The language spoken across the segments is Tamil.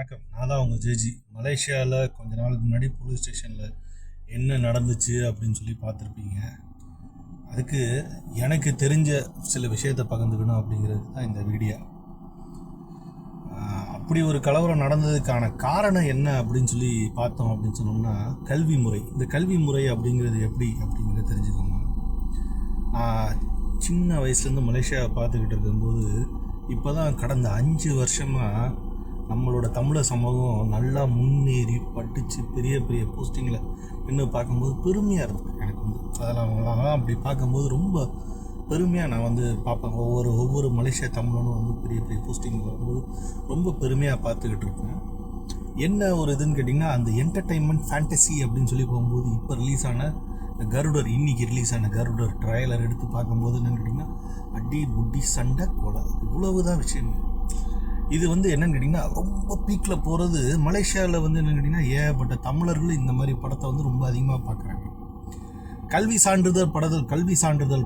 வணக்கம். நான் தான் உங்கள் ஜேஜி. மலேசியாவில் கொஞ்ச நாளுக்கு முன்னாடி போலீஸ் ஸ்டேஷனில் என்ன நடந்துச்சு அப்படின்னு சொல்லி பார்த்துருப்பீங்க. அதுக்கு எனக்கு தெரிஞ்ச சில விஷயத்தை பகிர்ந்துக்கணும் அப்படிங்கிறது தான் இந்த வீடியோ. அப்படி ஒரு கலவரம் நடந்ததுக்கான காரணம் என்ன அப்படின்னு சொல்லி பார்த்தோம் அப்படின்னு சொன்னோம்னா, கல்வி முறை. இந்த கல்வி முறை அப்படிங்கிறது எப்படி அப்படிங்கிறத தெரிஞ்சுக்கோங்க. சின்ன வயசுலேருந்து மலேசியாவை பார்த்துக்கிட்டு இருக்கும்போது இப்போ தான் கடந்த 5 வருஷமாக நம்மளோட தமிழர் சமூகம் நல்லா முன்னேறி படித்து பெரிய பெரிய போஸ்டிங்கில் இன்னும் பார்க்கும்போது பெருமையாக இருந்தது. எனக்கு அதெல்லாம் அப்படி பார்க்கும்போது ரொம்ப பெருமையாக நான் பார்ப்பேன். ஒவ்வொரு மலேசியா தமிழனும் பெரிய பெரிய போஸ்டிங் வரும்போது ரொம்ப பெருமையாக பார்த்துக்கிட்டு இருக்கேன். என்ன ஒரு இதுன்னு கேட்டிங்கன்னா, அந்த என்டர்டெயின்மெண்ட் ஃபேண்டசி அப்படின்னு சொல்லி போகும்போது இப்போ ரிலீஸ் ஆன கருடர், இன்னைக்கு ரிலீஸ் ஆன கருடர் ட்ரைலர் எடுத்து பார்க்கும்போது என்னென்னு கேட்டிங்கன்னா, அடி புட்டி சண்டை கொலை, இவ்வளவுதான் விஷயம். இது என்னென்னு கேட்டிங்கன்னா, ரொம்ப பீக்கில் போகிறது மலேசியாவில் என்னென்னு கேட்டிங்கன்னா, ஏகப்பட்ட தமிழர்கள் இந்த மாதிரி படத்தை ரொம்ப அதிகமாக பார்க்குறாங்க. கல்வி சான்றிதழ்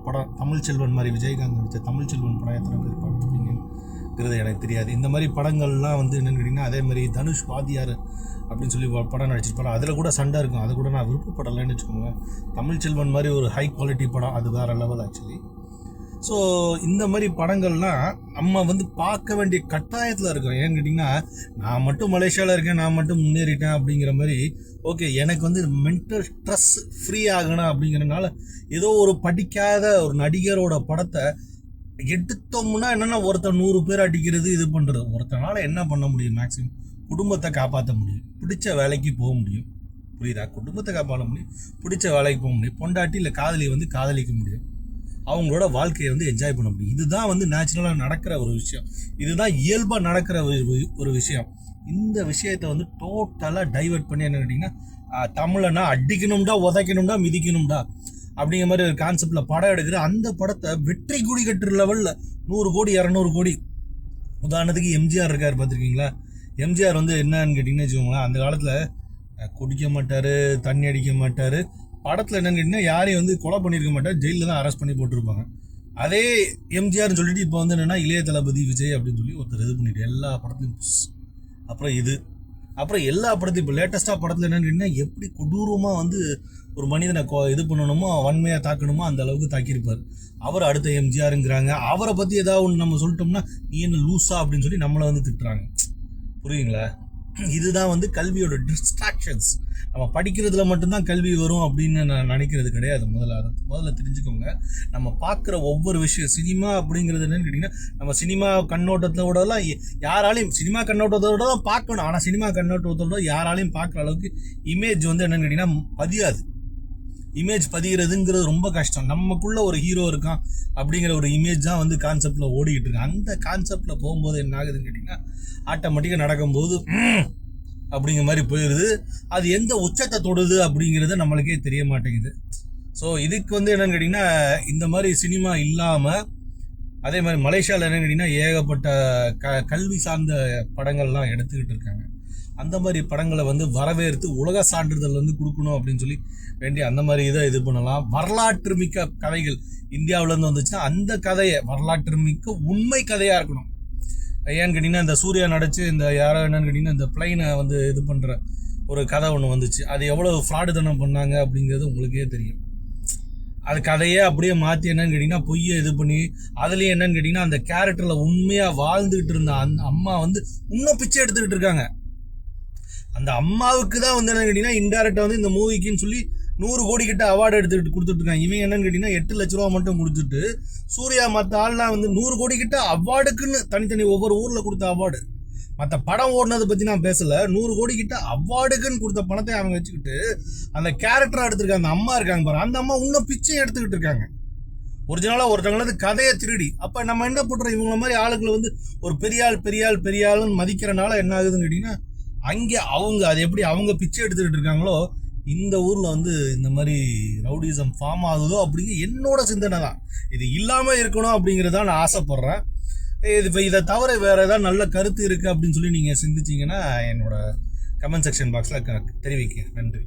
படம் தமிழ் செல்வன் மாதிரி விஜயகாந்த் நடித்த தமிழ் செல்வன் படம் எத்தனை பேர் பார்த்துருப்பீங்கிறது எனக்கு தெரியாது. இந்த மாதிரி படங்கள்லாம் என்னென்னு கேட்டிங்கன்னா, அதே மாதிரி தனுஷ் வாதியார் அப்படின்னு சொல்லி படம் நடிச்சிருப்பாரு. அதில் கூட சண்டை இருக்கும். அது கூட நான் விருப்பப்படலைன்னு வச்சுக்கோங்க. தமிழ் செல்வன் மாதிரி ஒரு ஹை குவாலிட்டி படம், அது வேறு லெவல் ஆக்சுவலி. ஸோ இந்த மாதிரி படங்கள்லாம் நம்ம பார்க்க வேண்டிய கட்டாயத்தில் இருக்கோம். ஏன்னு கேட்டிங்கன்னா, நான் மட்டும் மலேசியாவில் இருக்கேன், நான் மட்டும் முன்னேறிட்டேன் அப்படிங்கிற மாதிரி ஓகே, எனக்கு மென்டல் ஸ்ட்ரெஸ் ஃப்ரீ ஆகணும் அப்படிங்கிறனால ஏதோ ஒரு படிக்காத ஒரு நடிகரோட படத்தை எடுத்தோம்னா என்னென்னா, ஒருத்தர் 100 பேர் அடிக்கிறது, இது பண்ணுறது. ஒருத்தனால என்ன பண்ண முடியும்? மேக்ஸிமம் குடும்பத்தை காப்பாற்ற முடியும், பிடிச்ச வேலைக்கு போக முடியும். புரியுதா? குடும்பத்தை காப்பாற்ற முடியும், பிடிச்ச வேலைக்கு போக முடியும், பொண்டாட்டி இல்லை காதலி காதலிக்க முடியும், அவங்களோட வாழ்க்கையை என்ஜாய் பண்ண முடியும். இதுதான் நேச்சுரலாக நடக்கிற ஒரு விஷயம். இதுதான் இயல்பாக நடக்கிற ஒரு விஷயம். இந்த விஷயத்தை டோட்டலாக டைவெர்ட் பண்ணி என்ன கேட்டிங்கன்னா, தமிழனா அடிக்கணும்டா, உதைக்கணும்டா, மிதிக்கணும்டா அப்படிங்கிற மாதிரி ஒரு கான்செப்டில் படம் எடுக்கிற அந்த படத்தை வெற்றி கொடி கட்டுற லெவலில் 100 கோடி 200 கோடி. உதாரணத்துக்கு எம்ஜிஆர் இருக்கார், பார்த்துருக்கீங்களா? எம்ஜிஆர் என்னன்னு கேட்டிங்கன்னு வச்சுக்கோங்களேன், அந்த காலத்தில் குடிக்க மாட்டார், தண்ணி அடிக்க மாட்டார். படத்தில் என்னன்னு கேட்டிங்கன்னா, யாரையும் கொலை பண்ணியிருக்க மாட்டார், ஜெயிலில் தான் அரெஸ்ட் பண்ணி போட்டிருப்பாங்க. அதே எம்ஜிஆர்னு சொல்லிட்டு இப்போ என்னென்னா, இளைய தளபதி விஜய் அப்படின்னு சொல்லி ஒருத்தர் இது பண்ணிட்டு எல்லா படத்துலையும். அப்புறம் எல்லா படத்தையும் இப்போ லேட்டஸ்ட்டாக படத்தில் என்னென்னு கேட்டிங்கன்னா, எப்படி கொடூரமாக ஒரு மனிதனை இது பண்ணணுமோ, வன்மையாக தாக்கணுமோ அந்த அளவுக்கு தாக்கியிருப்பார். அவர் அடுத்த எம்ஜிஆருங்கிறாங்க. அவரை பற்றி ஏதாவது ஒன்று நம்ம சொல்லிட்டோம்னா, நீ என்ன லூஸா அப்படின்னு சொல்லி நம்மளை திட்டுறாங்க. புரியுங்களா? இதுதான் கல்வியோட டிஸ்ட்ராக்ஷன்ஸ். நம்ம படிக்கிறதுல மட்டும்தான் கல்வி வரும் அப்படின்னு நான் நினைக்கிறது கிடையாது. முதல்ல தெரிஞ்சுக்கோங்க. நம்ம பார்க்குற ஒவ்வொரு விஷயம், சினிமா அப்படிங்கிறது என்னன்னு கேட்டிங்கன்னா, நம்ம சினிமா கண்ணோட்டத்தோடலாம் யாராலையும் சினிமா கண்ணோட்டத்தோட தான் பார்க்கணும். ஆனால் சினிமா கண்ணோட்டத்தோட யாராலையும் பார்க்குற அளவுக்கு இமேஜ் என்னன்னு கேட்டிங்கன்னா பதியாது. இமேஜ் பதிகிறதுங்கிறது ரொம்ப கஷ்டம். நமக்குள்ள ஒரு ஹீரோ இருக்கான் அப்படிங்கிற ஒரு இமேஜ் தான் கான்செப்டில் ஓடிக்கிட்டு இருக்கு. அந்த கான்செப்டில் போகும்போது என்ன ஆகுதுன்னு கேட்டிங்கன்னா, ஆட்டோமேட்டிக்காக நடக்கும்போது அப்படிங்கிற மாதிரி போயிடுது. அது எந்த உச்சத்தை தொடுது அப்படிங்கிறது நம்மளுக்கே தெரிய மாட்டேங்குது. ஸோ இதுக்கு என்னன்னு கேட்டிங்கன்னா, இந்த மாதிரி சினிமா இல்லாமல் அதே மாதிரி மலேசியாவில் என்னன்னு கேட்டிங்கன்னா, ஏகப்பட்ட கல்வி சார்ந்த படங்கள்லாம் எடுத்துக்கிட்டு இருக்காங்க. அந்த மாதிரி படங்களை வரவேற்று உலக சான்றிதழ் கொடுக்கணும் அப்படின்னு சொல்லி வேண்டிய அந்த மாதிரி இதை இது பண்ணலாம். வரலாற்று மிக்க கதைகள் இந்தியாவிலேருந்து வந்துச்சுன்னா அந்த கதையை வரலாற்று மிக்க உண்மை கதையாக இருக்கணும். ஏன்னு கேட்டிங்கன்னா, இந்த சூர்யா நடிச்சு இந்த யாரோ என்னன்னு கேட்டிங்கன்னா, இந்த பிளைனை இது பண்ணுற ஒரு கதை ஒன்று வந்துச்சு. அது எவ்வளோ ஃப்ராடுதனம் பண்ணாங்க அப்படிங்கிறது உங்களுக்கே தெரியும். அது கதையே அப்படியே மாற்றி என்னன்னு கேட்டிங்கன்னா, பொய்யை இது பண்ணி அதுலேயும் என்னன்னு கேட்டிங்கன்னா, அந்த கேரக்டரில் உண்மையாக வாழ்ந்துக்கிட்டு இருந்த அந்த அம்மா இன்னும் பிச்சை எடுத்துக்கிட்டு இருக்காங்க. அந்த அம்மாவுக்கு தான் என்னன்னு கேட்டிங்கன்னா, இன்டைரக்டாக இந்த மூவிக்குன்னு சொல்லி 100 கோடி கிட்ட அவார்டு எடுத்துக்கிட்டு கொடுத்துட்ருக்காங்க. இவங்க என்னன்னு கேட்டிங்கன்னா, 8 லட்ச ரூபா மட்டும் கொடுத்துட்டு, சூர்யா மற்ற ஆள்லாம் 100 கோடி கிட்ட அவார்டுக்குன்னு தனித்தனி ஒவ்வொரு ஊரில் கொடுத்த அவார்டு. மற்ற படம் ஓடினதை பற்றி நான் பேசலை. 100 கோடி கிட்ட அவார்டுக்குன்னு கொடுத்த பணத்தை அவங்க வச்சுக்கிட்டு அந்த கேரக்டராக எடுத்துருக்காங்க. அந்த அம்மா இருக்காங்க பாரு, அந்த அம்மா இன்னும் பிச்சை எடுத்துக்கிட்டு இருக்காங்க. ஒரிஜினலாக ஒருத்தவங்களது கதையை திருடி. அப்போ நம்ம என்ன பண்ணுறோம், இவங்கள மாதிரி ஆளுங்களை ஒரு பெரியாள்னு மதிக்கிறனால என்ன ஆகுதுன்னு கேட்டிங்கன்னா, அங்கே அது எப்படி அவங்க பிச்சை எடுத்துக்கிட்டு இருக்காங்களோ, இந்த ஊரில் இந்த மாதிரி ரவுடிசம் ஃபார்ம் ஆகுதோ அப்படிங்கிற என்னோட சிந்தனை தான். இது இல்லாமல் இருக்கணும் அப்படிங்கிறதான் நான் ஆசைப்பட்றேன். இப்போ இதை தவிர வேறு ஏதாவது நல்ல கருத்து இருக்குது அப்படின்னு சொல்லி நீங்கள் சிந்திச்சிங்கன்னா என்னோட கமெண்ட் செக்ஷன் பாக்ஸில் தெரிவிக்க. நன்றி.